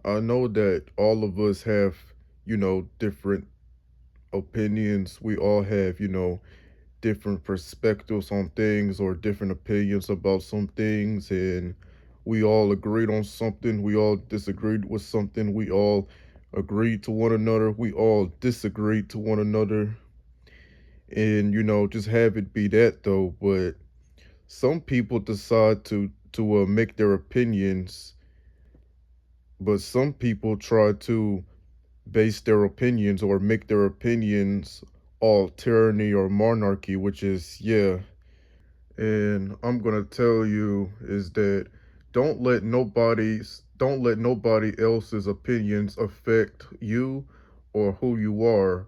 I know that all of us have, different opinions. We all have, different perspectives on things or different opinions about some things. And we all agreed on something. We all disagreed with something. We all agreed to one another. We all disagreed to one another. And, just have it be that though. But some people decide to make their opinions, but some people try to base their opinions or make their opinions all tyranny or monarchy, which is, yeah. And I'm gonna tell you is that don't let nobody else's opinions affect you or who you are.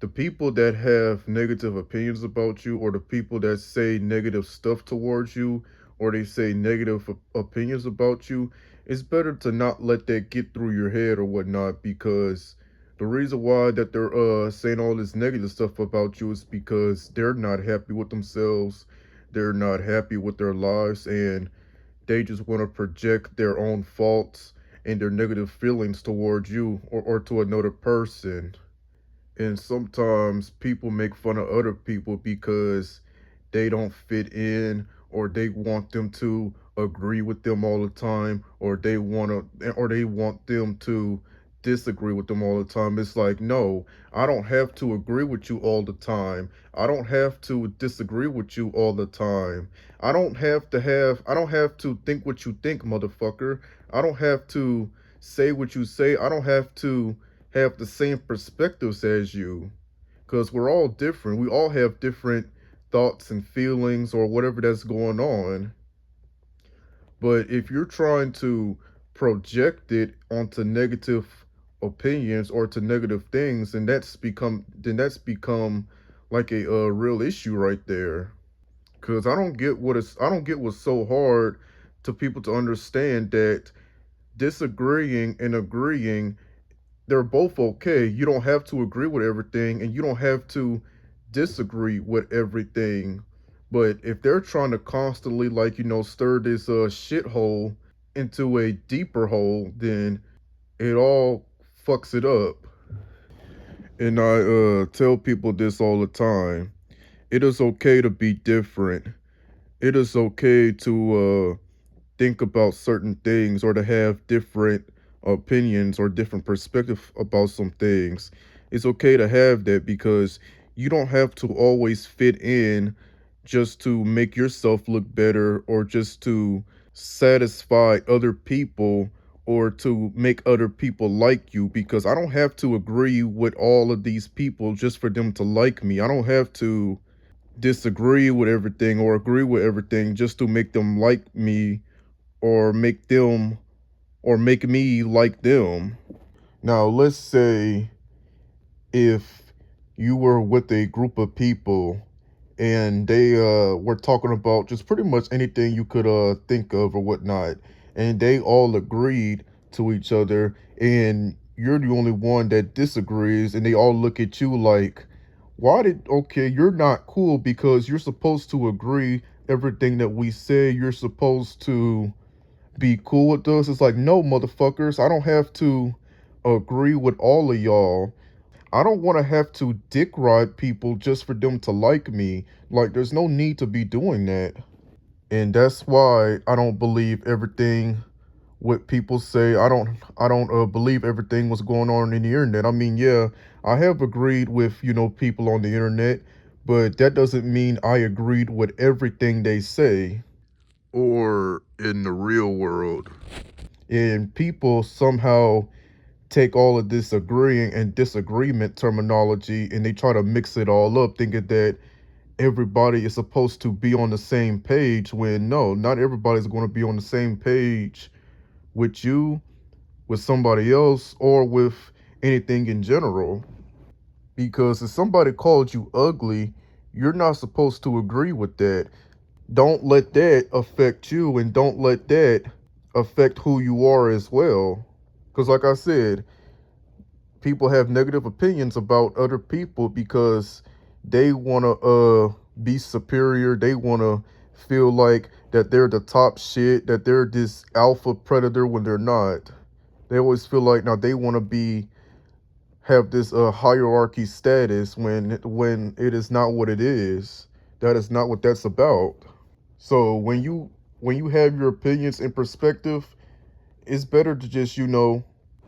The people that have negative opinions about you, or the people that say negative stuff towards you, or they say negative opinions about you, it's better to not let that get through your head or whatnot, because the reason why that they're saying all this negative stuff about you is because they're not happy with themselves, they're not happy with their lives, and they just want to project their own faults and their negative feelings towards you, or to another person. And sometimes people make fun of other people because they don't fit in, or they want them to agree with them all the time, or they want them to disagree with them all the time. It's like, no, I don't have to agree with you all the time. I don't have to disagree with you all the time. I don't have to think what you think, motherfucker. I don't have to say what you say. I don't have to have the same perspectives as you, because we're all different. We all have different thoughts and feelings or whatever that's going on. But if you're trying to project it onto negative opinions or to negative things, then that's become like a real issue right there. Cause I don't get what's so hard to people to understand that disagreeing and agreeing, they're both okay. You don't have to agree with everything, and you don't have to disagree with everything. But if they're trying to constantly, like, stir this shithole into a deeper hole, then it all fucks it up. And I tell people this all the time. It is okay to be different. It is okay to think about certain things, or to have different opinions or different perspective about some things. It's okay to have that, because you don't have to always fit in just to make yourself look better, or just to satisfy other people, or to make other people like you, because I don't have to agree with all of these people just for them to like me. I don't have to disagree with everything or agree with everything just to make them like me, or make me like them. Now, let's say if you were with a group of people and they were talking about just pretty much anything you could think of or whatnot, and they all agreed to each other, and you're the only one that disagrees, and they all look at you like, why did okay, you're not cool because you're supposed to agree everything that we say, you're supposed to be cool with us. It's like, no, motherfuckers, I don't have to agree with all of y'all. I don't want to have to dick ride people just for them to like me. Like, there's no need to be doing that. And that's why I don't believe everything what people say. I don't believe everything what's going on in the internet. I mean, yeah, I have agreed with, people on the internet, but that doesn't mean I agreed with everything they say. Or in the real world. And people somehow take all of this agreeing and disagreement terminology, and they try to mix it all up, thinking that everybody is supposed to be on the same page, when no, not everybody's going to be on the same page with you, with somebody else, or with anything in general. Because if somebody called you ugly, you're not supposed to agree with that. Don't let that affect you, and don't let that affect who you are as well. Because, like I said, people have negative opinions about other people because they want to be superior. They want to feel like that they're the top shit, that they're this alpha predator when they're not. They always feel like now they want to be have this hierarchy status when it is not what it is. That is not what that's about. So when you have your opinions in perspective, it's better to just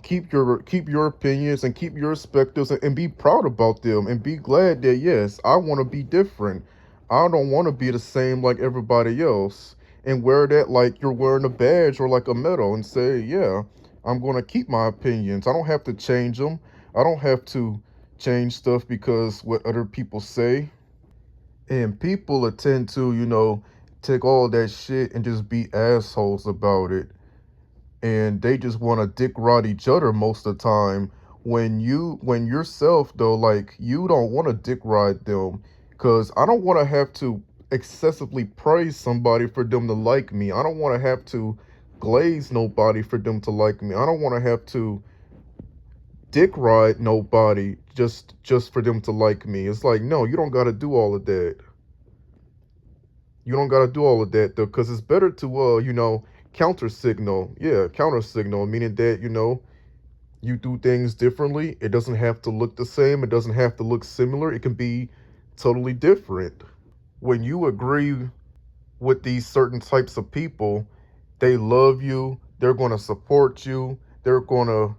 keep your opinions and keep your perspectives and be proud about them and be glad that yes, I want to be different. I don't want to be the same like everybody else and wear that like you're wearing a badge or like a medal and say, yeah, I'm going to keep my opinions. I don't have to change them. I don't have to change stuff because what other people say. And people tend to, take all that shit and just be assholes about it, and they just want to dick rod each other most of the time. When yourself though, like, you don't want to dick ride them, because I don't want to have to excessively praise somebody for them to like me. I don't want to have to glaze nobody for them to like me. I don't want to have to dick ride nobody just for them to like me. It's like, no, you don't got to do all of that. You don't got to do all of that though, because it's better to counter signal. Yeah, counter signal, meaning that you do things differently. It doesn't have to look the same. It doesn't have to look similar. It can be totally different. When you agree with these certain types of people, they love you. They're going to support you. They're going to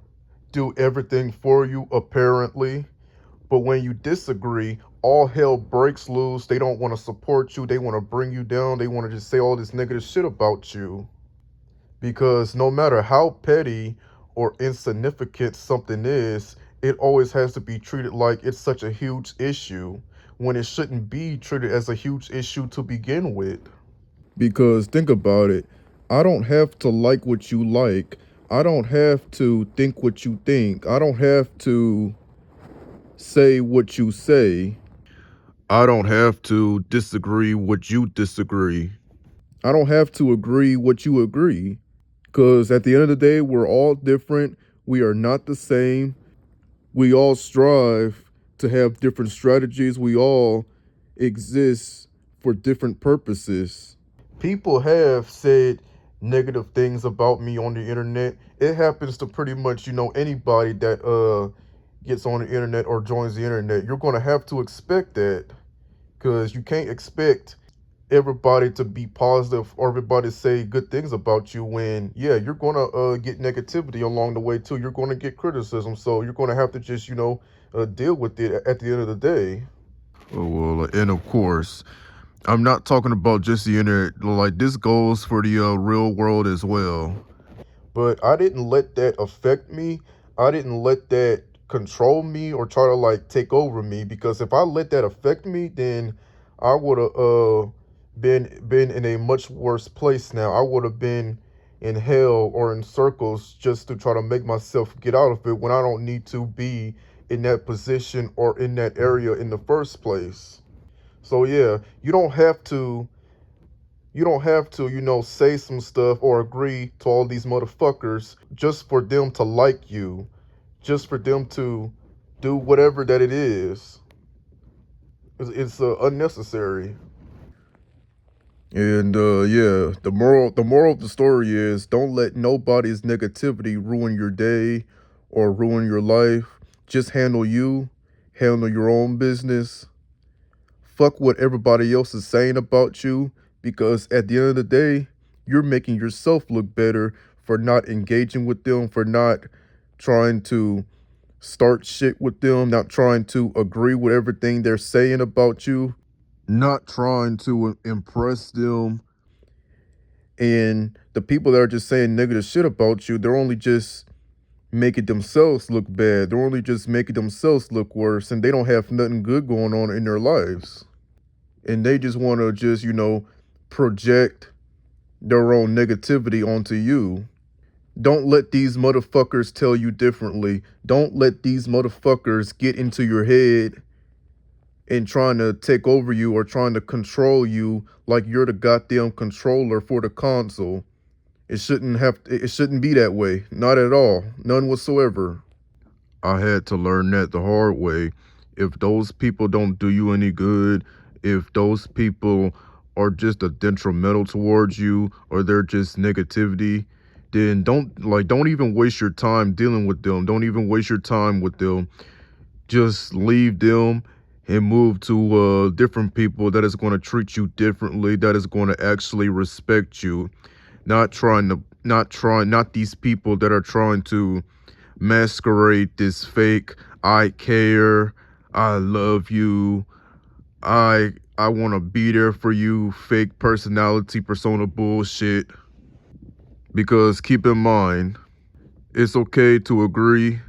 do everything for you, apparently. But when you disagree, all hell breaks loose. They don't want to support you. They want to bring you down. They want to just say all this negative shit about you. Because no matter how petty or insignificant something is, it always has to be treated like it's such a huge issue when it shouldn't be treated as a huge issue to begin with. Because think about it, I don't have to like what you like. I don't have to think what you think. I don't have to say what you say. I don't have to disagree what you disagree. I don't have to agree what you agree. Because at the end of the day, we're all different. We are not the same. We all strive to have different strategies. We all exist for different purposes. People have said negative things about me on the internet. It happens to pretty much, anybody that gets on the internet or joins the internet. You're going to have to expect that, because you can't expect everybody to be positive or everybody say good things about you when you're gonna get negativity along the way too. You're gonna get criticism, so you're gonna have to just deal with it at the end of the day. Oh, well, and of course, I'm not talking about just the internet. Like, this goes for the real world as well. But I didn't let that affect me. I didn't let that control me or try to like take over me, because if I let that affect me, then I would have been in a much worse place now. I would have been in hell or in circles just to try to make myself get out of it when I don't need to be in that position or in that area in the first place. So yeah, you don't have to, say some stuff or agree to all these motherfuckers just for them to like you, just for them to do whatever that it is. It's unnecessary. And yeah, the moral of the story is, don't let nobody's negativity ruin your day or ruin your life. Just handle your own business. Fuck what everybody else is saying about you, because at the end of the day, you're making yourself look better for not engaging with them, for not trying to start shit with them, not trying to agree with everything they're saying about you, not trying to impress them. And the people that are just saying negative shit about you, they're only just making themselves look bad. They're only just making themselves look worse, and they don't have nothing good going on in their lives. And they just want to just, project their own negativity onto you. Don't let these motherfuckers tell you differently. Don't let these motherfuckers get into your head and trying to take over you or trying to control you like you're the goddamn controller for the console. It shouldn't be that way. Not at all. None whatsoever. I had to learn that the hard way. If those people don't do you any good, if those people are just a detrimental towards you, or they're just negativity, then don't even waste your time dealing with them. Don't even waste your time with them. Just leave them and move to different people that is going to treat you differently, that is going to actually respect you. Not these people that are trying to masquerade this fake I care, I love you, I want to be there for you fake personality persona bullshit. Because keep in mind, it's okay to agree,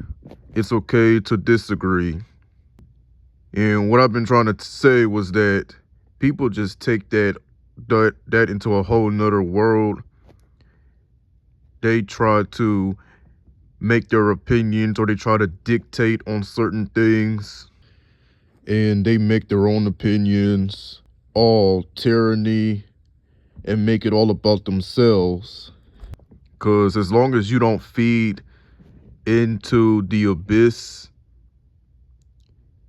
it's okay to disagree. And what I've been trying to say was that people just take that into a whole nother world. They try to make their opinions, or they try to dictate on certain things, and they make their own opinions all tyranny and make it all about themselves. Because as long as you don't feed into the abyss,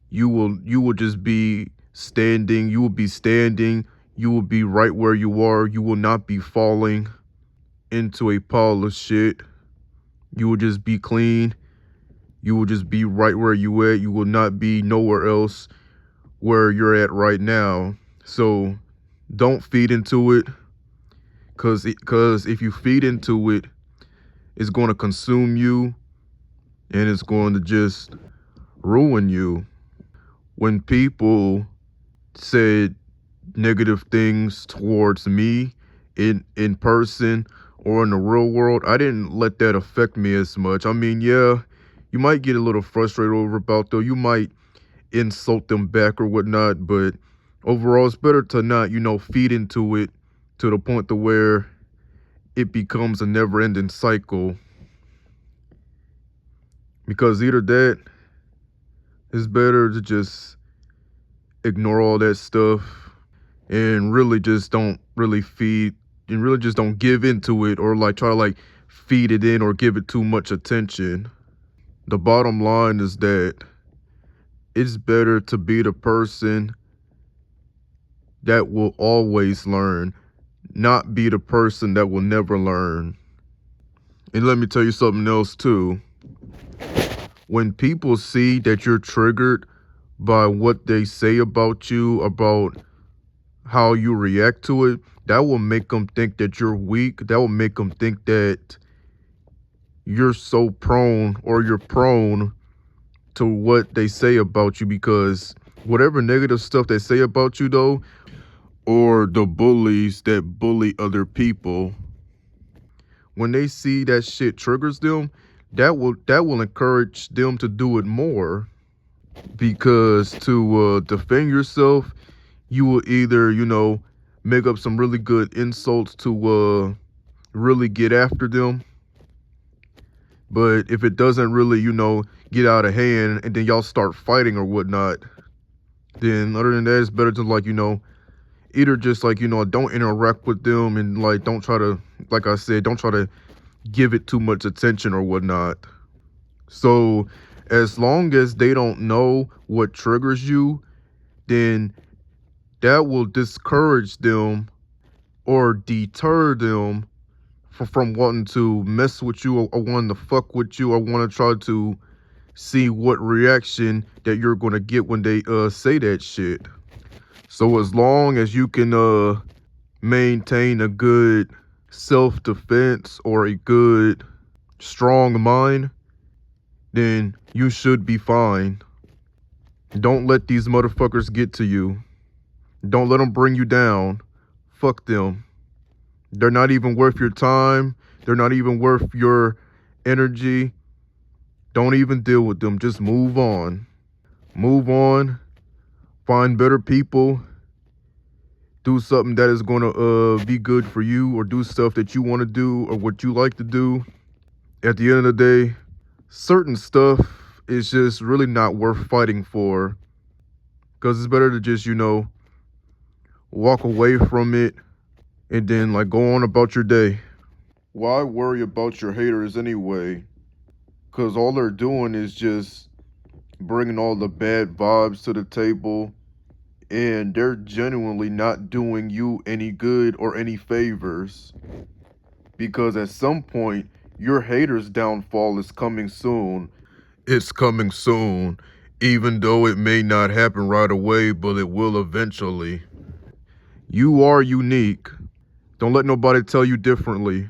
you will just be standing, you will be standing, you will be right where you are, you will not be falling into a pile of shit. You will just be clean. You will just be right where you at. You will not be nowhere else where you're at right now. So don't feed into it, because if you feed into it, it's going to consume you, and it's going to just ruin you. When people said negative things towards me in person or in the real world, I didn't let that affect me as much. I mean, yeah, you might get a little frustrated over about though. You might insult them back or whatnot, but overall, it's better to not, feed into it to the point to where it becomes a never-ending cycle. Because either that, it's better to just ignore all that stuff and really just don't really feed and really just don't give into it, or like try to like feed it in or give it too much attention. The bottom line is that it's better to be the person that will always learn, not be the person that will never learn. And let me tell you something else too. When people see that you're triggered by what they say about you, about how you react to it, that will make them think that you're weak. That will make them think that you're so prone, or you're prone to what they say about you. Because whatever negative stuff they say about you though, or the bullies that bully other people, when they see that shit triggers them, that will encourage them to do it more. Because to defend yourself, you will either, make up some really good insults to really get after them. But if it doesn't really, get out of hand and then y'all start fighting or whatnot, then other than that, it's better to like, either just like, don't interact with them, and like don't try to, like I said, don't try to give it too much attention or whatnot. So as long as they don't know what triggers you, then that will discourage them or deter them from wanting to mess with you, or wanting to fuck with you, or want to try to see what reaction that you're going to get when they say that shit. So as long as you can maintain a good self-defense or a good strong mind, then you should be fine. Don't let these motherfuckers get to you. Don't let them bring you down. Fuck them. They're not even worth your time. They're not even worth your energy. Don't even deal with them. Just move on. Move on. Find better people. Do something that is going to be good for you, or do stuff that you want to do or what you like to do. At the end of the day, certain stuff is just really not worth fighting for. Because it's better to just, walk away from it and then like go on about your day. Why worry about your haters anyway? Because all they're doing is just bringing all the bad vibes to the table, and they're genuinely not doing you any good or any favors. because at some point, your haters' downfall is coming soon. It's coming soon, even though it may not happen right away, but it will eventually. You are unique. Don't let nobody tell you differently.